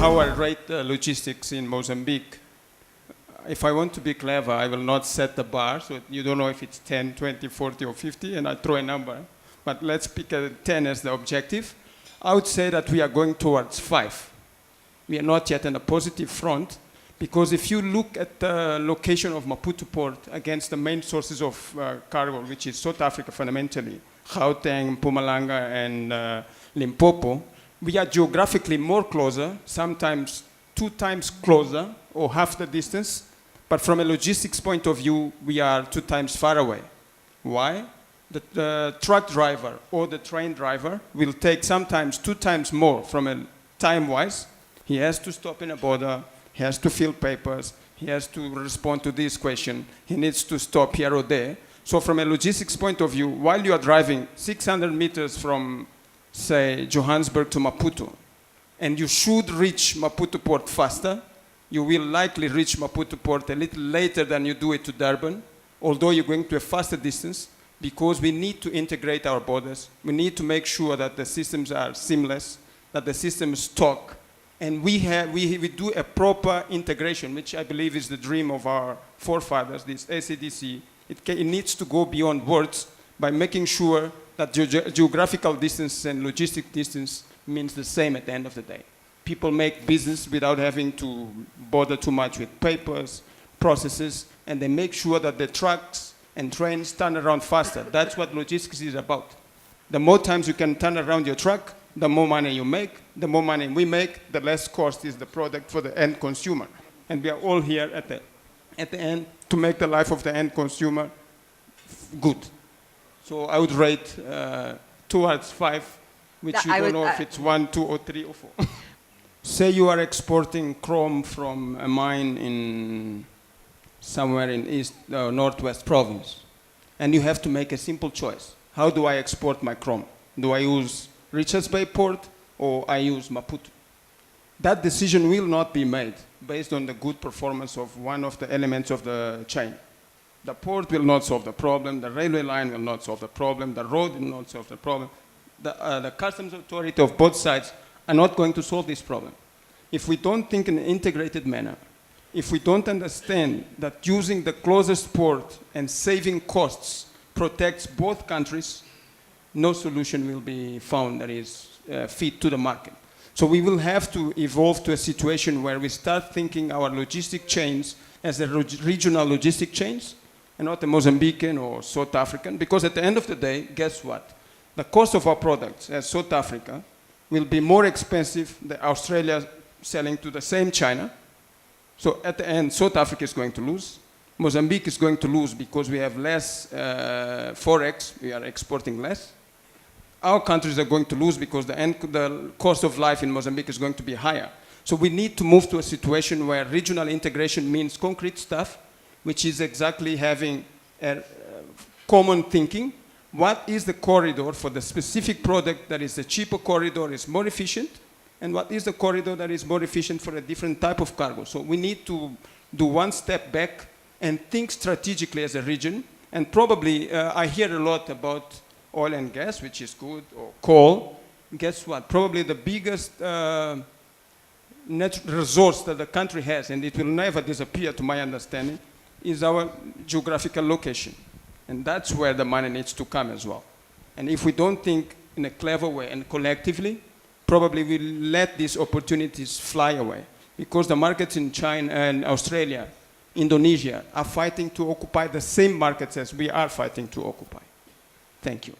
how I rate logistics in Mozambique. If I want to be clever, I will not set the bar, so you don't know if it's 10, 20, 40, or 50, and I throw a number. But let's pick a 10 as the objective. I would say that we are going towards 5. We are not yet on a positive front, because if you look at the location of Maputo port against the main sources of cargo, which is South Africa fundamentally, Gauteng, Mpumalanga, and Limpopo, we are geographically more closer, sometimes 2 times closer, or half the distance. But from a logistics point of view, we are 2 times far away. Why? The truck driver or the train driver will take sometimes 2 times more from a time-wise. He has to stop in a border, he has to fill papers, he has to respond to this question, he needs to stop here or there. So from a logistics point of view, while you are driving 600 meters from, say, Johannesburg to Maputo, and you should reach Maputo port faster, you will likely reach Maputo port a little later than you do it to Durban, although you're going to a faster distance, because we need to integrate our borders. We need to make sure that the systems are seamless, that the systems talk, and we do a proper integration, which I believe is the dream of our forefathers, this ACDC. It needs to go beyond words by making sure that geographical distance and logistic distance means the same at the end of the day. People make business without having to bother too much with papers, processes, and they make sure that the trucks and trains turn around faster. That's what logistics is about. The more times you can turn around your truck, the more money you make. The more money we make, the less cost is the product for the end consumer. And we are all here at the end to make the life of the end consumer good. So I would rate towards 5, which you don't know if it's 1, 2, or 3, or 4. Say you are exporting chrome from a mine in somewhere in East Northwest province, and you have to make a simple choice. How do I export my chrome? Do I use Richards Bay Port or I use Maputo? That decision will not be made based on the good performance of one of the elements of the chain. The port will not solve the problem, the railway line will not solve the problem, the road will not solve the problem. The customs authority of both sides are not going to solve this problem. If we don't think in an integrated manner, if we don't understand that using the closest port and saving costs protects both countries, no solution will be found that is fit to the market. So we will have to evolve to a situation where we start thinking our logistic chains as a regional logistic chains, and not a Mozambican or South African, because at the end of the day, guess what? The cost of our products as South Africa will be more expensive than Australia selling to the same China. So at the end, South Africa is going to lose. Mozambique is going to lose because we have less forex, we are exporting less. Our countries are going to lose because the cost of life in Mozambique is going to be higher. So we need to move to a situation where regional integration means concrete stuff, which is exactly having a common thinking. What is the corridor for the specific product that is the cheaper corridor, is more efficient, and what is the corridor that is more efficient for a different type of cargo? So we need to do one step back and think strategically as a region. And probably, I hear a lot about oil and gas, which is good, or coal. Guess what? Probably the biggest natural resource that the country has, and it will never disappear to my understanding, is our geographical location. And that's where the money needs to come as well. And if we don't think in a clever way and collectively, probably we'll let these opportunities fly away. Because the markets in China and Australia, Indonesia, are fighting to occupy the same markets as we are fighting to occupy. Thank you.